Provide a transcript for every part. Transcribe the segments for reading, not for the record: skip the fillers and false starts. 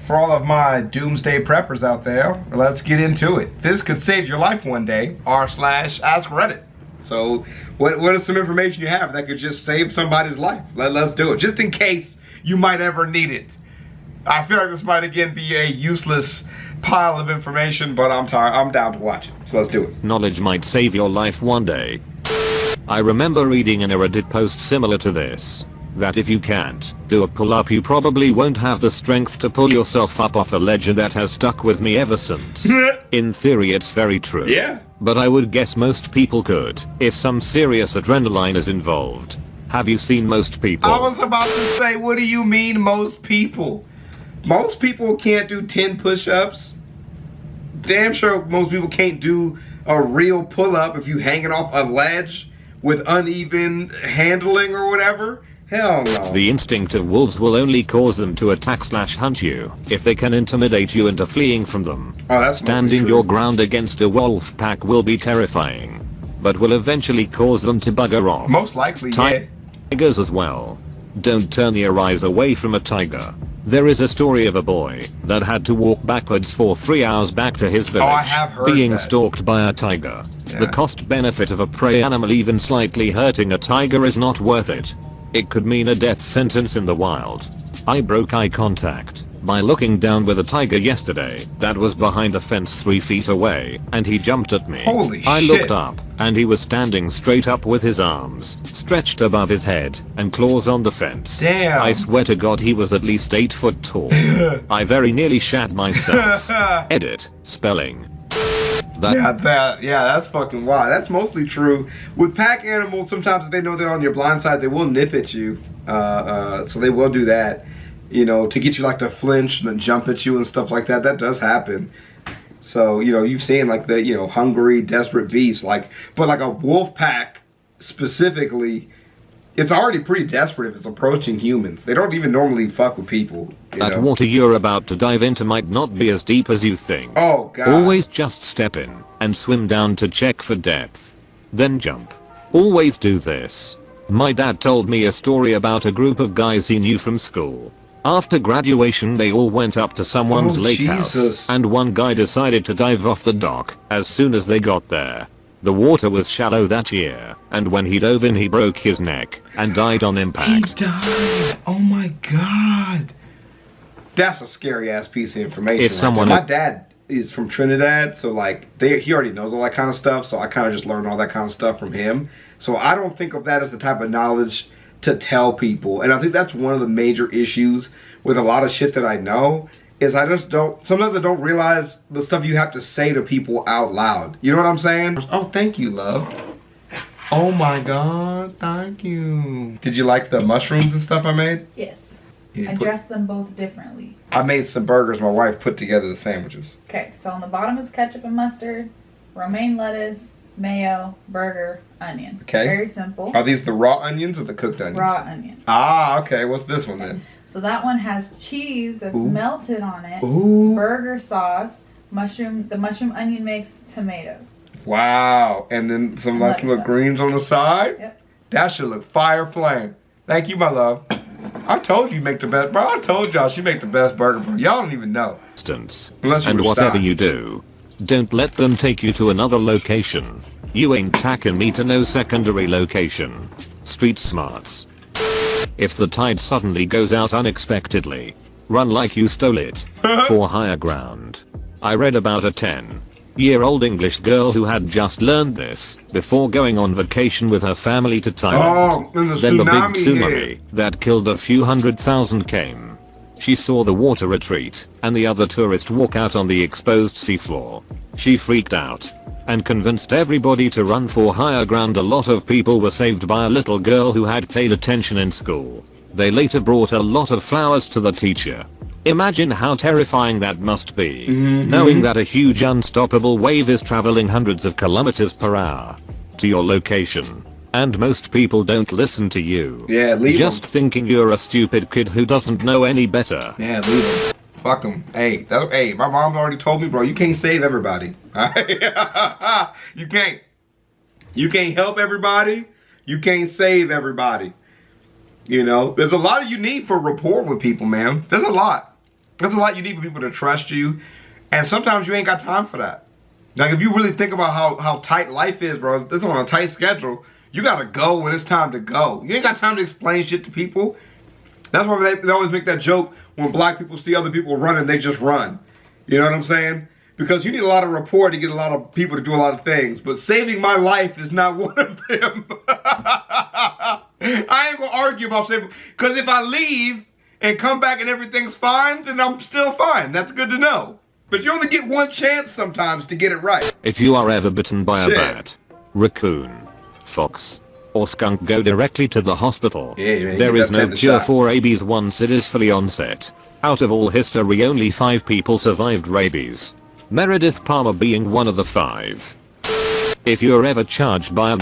for all of my doomsday preppers out there, let's get into it. This could save your life one day, r/ask Reddit. So what is some information you have that could just save somebody's life? Let's do it, just in case you might ever need it. I feel like this might again be a useless pile of information, but I'm tired. I'm down to watch it, so let's do it. Knowledge might save your life one day. I remember reading in a Reddit post similar to this, that if you can't do a pull-up, you probably won't have the strength to pull yourself up off a ledge, and that has stuck with me ever since. In theory, it's very true. Yeah. But I would guess most people could, if some serious adrenaline is involved. Have you seen most people? I was about to say, what do you mean most people? Most people can't do 10 push-ups. Damn sure most people can't do a real pull-up if you hanging off a ledge with uneven handling or whatever. Hell no. The instinct of wolves will only cause them to attack/hunt you if they can intimidate you into fleeing from them. Oh, that's standing your ground against a wolf pack will be terrifying, but will eventually cause them to bugger off. Most likely, yeah. Tigers as well. Don't turn your eyes away from a tiger. There is a story of a boy that had to walk backwards for 3 hours back to his village, I have heard being that. stalked by a tiger. Yeah. The cost benefit of a prey animal even slightly hurting a tiger is not worth it. It could mean a death sentence in the wild. I broke eye contact by looking down with a tiger yesterday that was behind a fence 3 feet away, and he jumped at me. Holy I shit. looked up, and he was standing straight up with his arms stretched above his head and claws on the fence. Damn. I swear to God he was at least 8 foot tall. I very nearly shat myself. Edit. Spelling. Yeah, that's fucking wild. That's mostly true. With pack animals, sometimes if they know they're on your blind side, they will nip at you. So they will do that, you know, to get you like to flinch and then jump at you and stuff like that. That does happen. So, you know, you've seen like the, you know, hungry, desperate beasts, like, but like a wolf pack specifically, it's already pretty desperate if it's approaching humans. They don't even normally fuck with people. That water you're about to dive into might not be as deep as you think. Oh, God. Always just step in and swim down to check for depth. Then jump. Always do this. My dad told me a story about a group of guys he knew from school. After graduation, they all went up to someone's lake house, and one guy decided to dive off the dock as soon as they got there. The water was shallow that year, and when he dove in, he broke his neck and died on impact. He died. Oh my God. That's a scary ass piece of information. If someone, my dad is from Trinidad, so like he already knows all that kind of stuff. So I kind of just learned all that kind of stuff from him. So I don't think of that as the type of knowledge to tell people. And I think that's one of the major issues with a lot of shit that I know. Is I just don't, sometimes I don't realize the stuff you have to say to people out loud. You know what I'm saying? Oh, thank you, love. Oh my God, thank you. Did you like the mushrooms and stuff I made? Yes. I dressed them both differently. I made some burgers. My wife put together the sandwiches. Okay, so on the bottom is ketchup and mustard, romaine lettuce, mayo, burger, onion. Okay. Very simple. Are these the raw onions or the cooked onions? Raw onion. Ah, okay. What's this one then? So that one has cheese that's Ooh. melted on it, Ooh. burger sauce, the mushroom onion mix, tomato. Wow. And then some nice little greens on the side? Yep. That should look fire flame. Thank you, my love. I told you make the best, bro. I told y'all she make the best burger, bro. Y'all don't even know. And whatever you do, don't let them take you to another location. You ain't taking me to no secondary location. Street smarts. If the tide suddenly goes out unexpectedly, run like you stole it for higher ground. I read about a 10-year-old English girl who had just learned this before going on vacation with her family to Thailand. Oh, then the big tsunami tsunami that killed a few 100,000 came. She saw the water retreat and the other tourists walk out on the exposed seafloor. She freaked out and convinced everybody to run for higher ground. A lot of people were saved by a little girl who had paid attention in school. They later brought a lot of flowers to the teacher. Imagine how terrifying that must be, knowing that a huge unstoppable wave is traveling hundreds of kilometers per hour to your location. And most people don't listen to you. Yeah, leave Just them. thinking you're a stupid kid who doesn't know any better. Yeah, leave them. Fuck them. Hey, hey, my mom already told me, bro, you can't save everybody. You can't. You can't help everybody. You can't save everybody. You know, there's a lot of you need for rapport with people, man. There's a lot. That's a lot you need for people to trust you. And sometimes you ain't got time for that. Like, if you really think about how tight life is, bro, it's on a tight schedule. You gotta go when it's time to go. You ain't got time to explain shit to people. That's why they always make that joke when black people see other people running, they just run. You know what I'm saying? Because you need a lot of rapport to get a lot of people to do a lot of things. But saving my life is not one of them. I ain't gonna argue about saving, because if I leave and come back and everything's fine, then I'm still fine. That's good to know. But you only get one chance sometimes to get it right. If you are ever bitten by a bat, raccoon, fox, or skunk, go directly to the hospital. There is no cure for rabies once it is fully onset. Out of all history, only 5 people survived rabies. Meredith Palmer being one of the 5. If you're ever charged by a...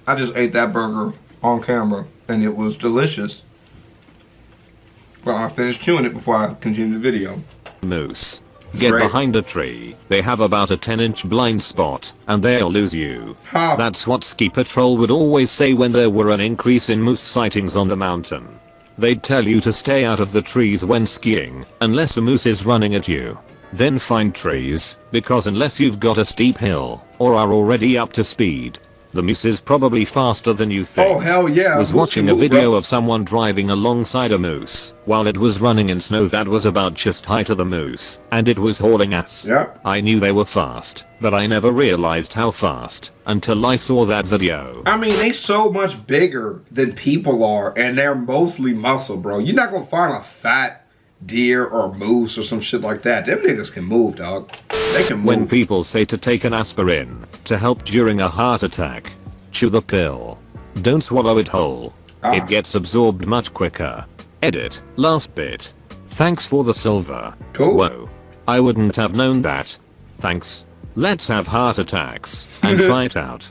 I just ate that burger on camera and it was delicious. Well, I finished chewing it before I continued the video. Moose. Get behind a tree. They have about a 10-inch blind spot, and they'll lose you. Huh. That's what Ski Patrol would always say when there were an increase in moose sightings on the mountain. They'd tell you to stay out of the trees when skiing, unless a moose is running at you. Then find trees, because unless you've got a steep hill, or are already up to speed, the moose is probably faster than you think. Oh, hell yeah. I was watching a video of someone driving alongside a moose while it was running in snow that was about chest high to the moose, and it was hauling ass. Yep. I knew they were fast, but I never realized how fast until I saw that video. I mean, they so much bigger than people are, and they're mostly muscle, bro. You're not gonna find a fat deer or moose or some shit like that. Them niggas can move, dog. They can move. When people say to take an aspirin to help during a heart attack, chew the pill. Don't swallow it whole. It gets absorbed much quicker. Edit. Last bit. Thanks for the silver. Cool. Whoa. I wouldn't have known that. Thanks. Let's have heart attacks and try it out.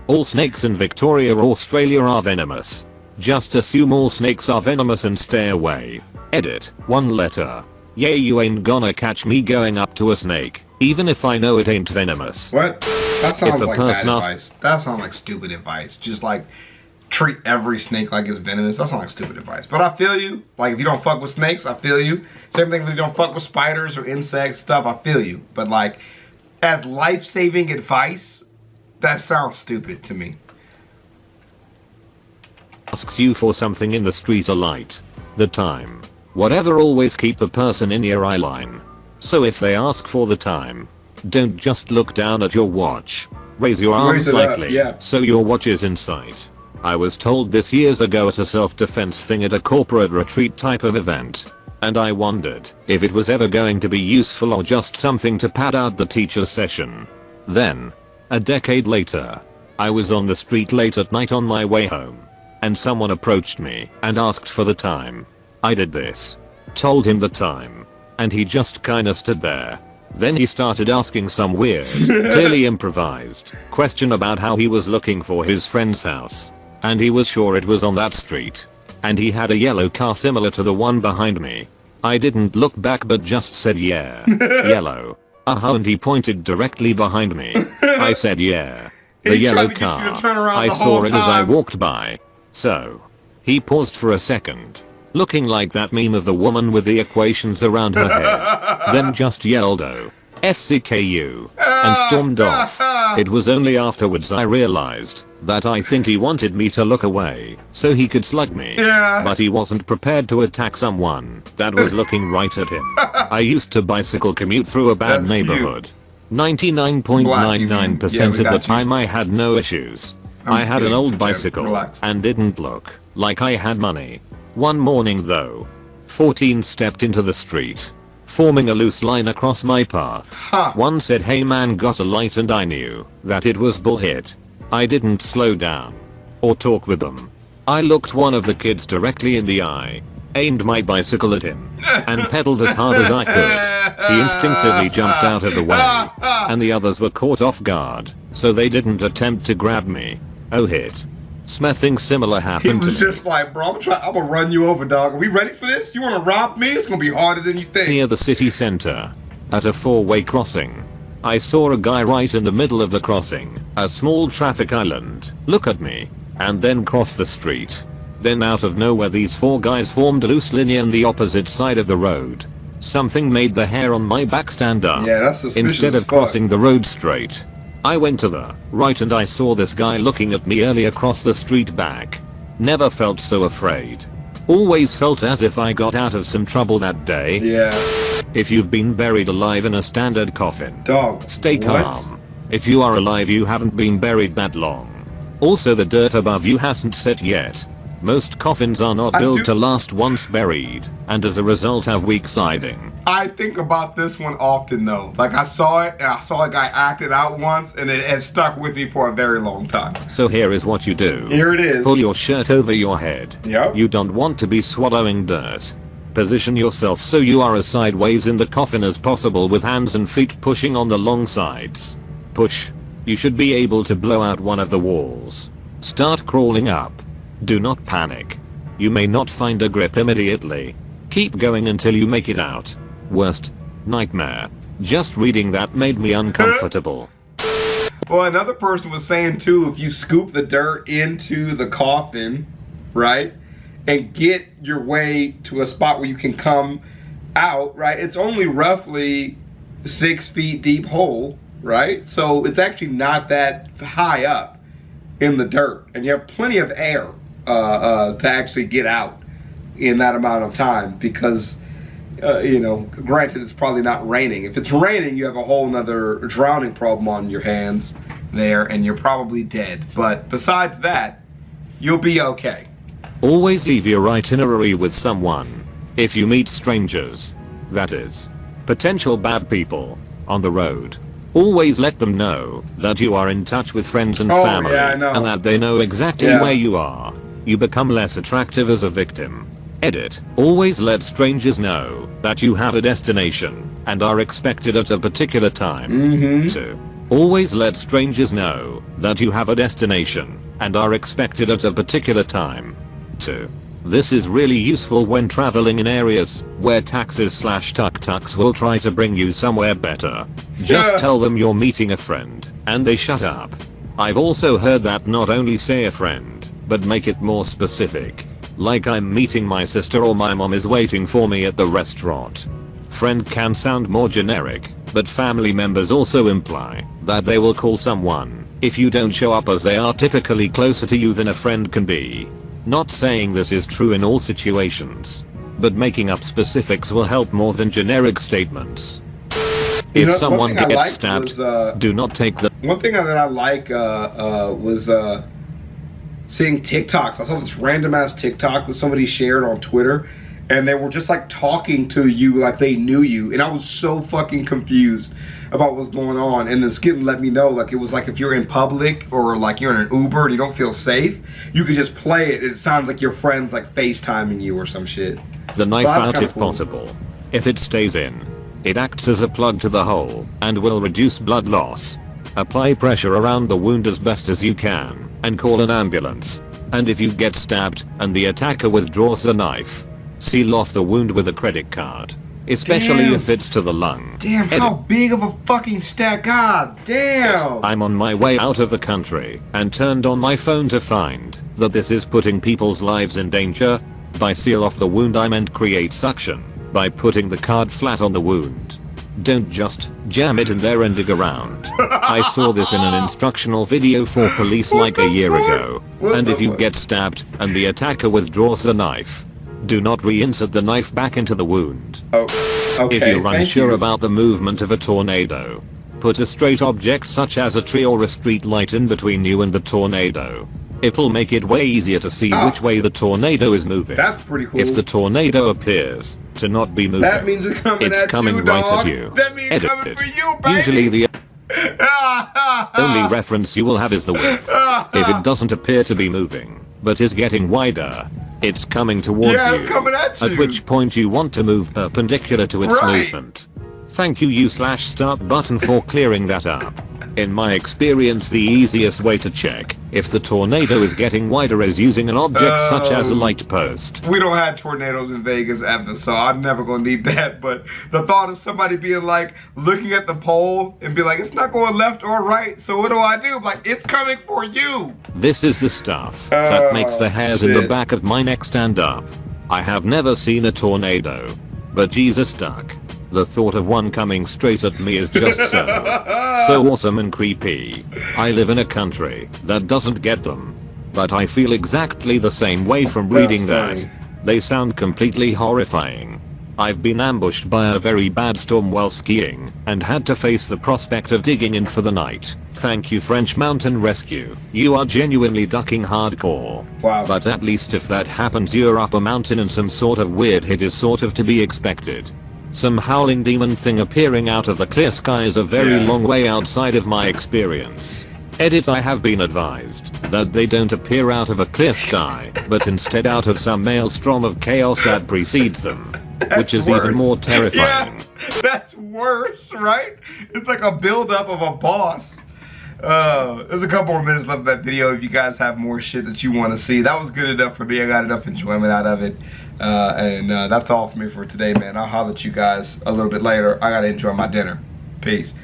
All snakes in Victoria, Australia are venomous. Just assume all snakes are venomous and stay away. Edit. 1 letter. Yeah, you ain't gonna catch me going up to a snake, even if I know it ain't venomous. What? That sounds like bad person advice. That sounds like stupid advice. Just like treat every snake like it's venomous. That sounds like stupid advice. But I feel you. Like if you don't fuck with snakes, I feel you. Same thing if you don't fuck with spiders or insects stuff, I feel you. But like as life-saving advice, that sounds stupid to me. Asks you for something in the street, a light, the time, whatever, always keep the person in your eye line. So if they ask for the time, don't just look down at your watch. Raise your arm slightly so your watch is in sight. I was told this years ago at a self-defense thing at a corporate retreat type of event, and I wondered if it was ever going to be useful or just something to pad out the teacher's session. Then, a decade later, I was on the street late at night on my way home, and someone approached me and asked for the time. I did this, told him the time, and he just kinda stood there. Then he started asking some weird, clearly improvised, question about how he was looking for his friend's house, and he was sure it was on that street, and he had a yellow car similar to the one behind me. I didn't look back but just said yeah, yellow. And he pointed directly behind me. I said yeah, the yellow car. I saw it as I walked by. So, he paused for a second, looking like that meme of the woman with the equations around her head, then just yelled "Oh, FCKU," and stormed off. It was only afterwards I realized that I think he wanted me to look away so he could slug me, but he wasn't prepared to attack someone that was looking right at him. I used to bicycle commute through a bad neighborhood. 99.99% of the time I had no issues. I had an old bicycle and didn't look like I had money. One morning though, 14 stepped into the street, forming a loose line across my path. One said, "Hey man, got a light?" and I knew that it was bullshit. I didn't slow down or talk with them. I looked one of the kids directly in the eye, aimed my bicycle at him, and pedaled as hard as I could. He instinctively jumped out of the way, and the others were caught off guard, so they didn't attempt to grab me. Oh hit. Something similar happened to me. He was just like, "Bro, I'm gonna run you over, dog. Are we ready for this? You wanna rob me? It's gonna be harder than you think." Near the city center, at a four-way crossing, I saw a guy right in the middle of the crossing, a small traffic island, look at me, and then cross the street. Then out of nowhere these 4 guys formed a loose linear on the opposite side of the road. Something made the hair on my back stand up. Yeah, that's suspicious. Instead of crossing the road straight, I went to the right and I saw this guy looking at me early across the street back. Never felt so afraid. Always felt as if I got out of some trouble that day. Yeah. If you've been buried alive in a standard coffin, Dog. stay What? calm. If you are alive you haven't been buried that long. Also the dirt above you hasn't set yet. Most coffins are not built to last once buried, and as a result have weak siding. I think about this one often though. Like I saw it, and I saw a guy act it out once, and it has stuck with me for a very long time. So here is what you do. Here it is. Pull your shirt over your head. Yep. You don't want to be swallowing dirt. Position yourself so you are as sideways in the coffin as possible with hands and feet pushing on the long sides. Push. You should be able to blow out one of the walls. Start crawling up. Do not panic. You may not find a grip immediately. Keep going until you make it out. Worst nightmare. Just reading that made me uncomfortable. Well, another person was saying too, if you scoop the dirt into the coffin, right, and get your way to a spot where you can come out, right, it's only roughly 6 feet deep hole, right? So it's actually not that high up in the dirt, and you have plenty of air to actually get out in that amount of time because you know, granted it's probably not raining. If it's raining you have a whole nother drowning problem on your hands there and you're probably dead, but besides that you'll be okay. Always leave your itinerary with someone. If you meet strangers, that is, potential bad people, on the road, always let them know that you are in touch with friends and family, and that they know exactly where you are. You become less attractive as a victim. Edit. Always let strangers know that you have a destination and are expected at a particular time. 2. Always let strangers know that you have a destination and are expected at a particular time. 2. This is really useful when traveling in areas where taxis/tuk-tuks will try to bring you somewhere better. Just tell them you're meeting a friend and they shut up. I've also heard that not only say a friend, but make it more specific. Like I'm meeting my sister or my mom is waiting for me at the restaurant. Friend can sound more generic, but family members also imply that they will call someone if you don't show up, as they are typically closer to you than a friend can be. Not saying this is true in all situations, but making up specifics will help more than generic statements. If someone gets stabbed, do not take the... One thing that I like was seeing TikToks. I saw this random ass TikTok that somebody shared on Twitter, and they were just like talking to you like they knew you, and I was so fucking confused about what's going on. And then Skitten let me know, like, it was like if you're in public or like you're in an Uber and you don't feel safe, you could just play it. It sounds like your friend's like FaceTiming you or some shit. The knife out if possible. If it stays in, it acts as a plug to the hole and will reduce blood loss. Apply pressure around the wound as best as you can and call an ambulance. And if you get stabbed and the attacker withdraws the knife, seal off the wound with a credit card. Especially if it's to the lung. Damn, how big of a fucking stack? God damn! I'm on my way out of the country and turned on my phone to find that this is putting people's lives in danger. By seal off the wound I meant create suction by putting the card flat on the wound. Don't just jam it in there and dig around. I saw this in an instructional video for police like a year ago. And if you get stabbed and the attacker withdraws the knife, do not reinsert the knife back into the wound. Okay, if you're unsure about the movement of a tornado, put a straight object such as a tree or a street light in between you and the tornado. It'll make it way easier to see which way the tornado is moving. That's pretty cool. If the tornado appears to not be moving, that means it's coming right dog. at you. That means it's coming for you, baby. Usually the only reference you will have is the width. If it doesn't appear to be moving, but is getting wider, it's coming towards you. Coming at you. At which point you want to move perpendicular to its movement. Thank you /start button for clearing that up. In my experience, the easiest way to check if the tornado is getting wider is using an object such as a light post. We don't have tornadoes in Vegas ever, so I'm never gonna need that. But the thought of somebody being like, looking at the pole and be like, it's not going left or right, so what do I do? Like, it's coming for you. This is the stuff that makes the hairs in the back of my neck stand up. I have never seen a tornado, but Jesus duck. The thought of one coming straight at me is just so awesome and creepy. I live in a country that doesn't get them, but I feel exactly the same way from reading that. They sound completely horrifying. I've been ambushed by a very bad storm while skiing and had to face the prospect of digging in for the night. Thank you, French Mountain Rescue. You are genuinely ducking hardcore. Wow. But at least if that happens, you're up a mountain and some sort of weird hit is sort of to be expected. Some howling demon thing appearing out of the clear sky is a very long way outside of my experience. Edit: I have been advised that they don't appear out of a clear sky, but instead out of some maelstrom of chaos that precedes them, which is even more terrifying. Yeah, that's worse, right? It's like a buildup of a boss. There's a couple more minutes left of that video if you guys have more shit that you want to see. That was good enough for me. I got enough enjoyment out of it. And that's all for me for today, man. I'll holler at you guys a little bit later. I gotta enjoy my dinner. Peace.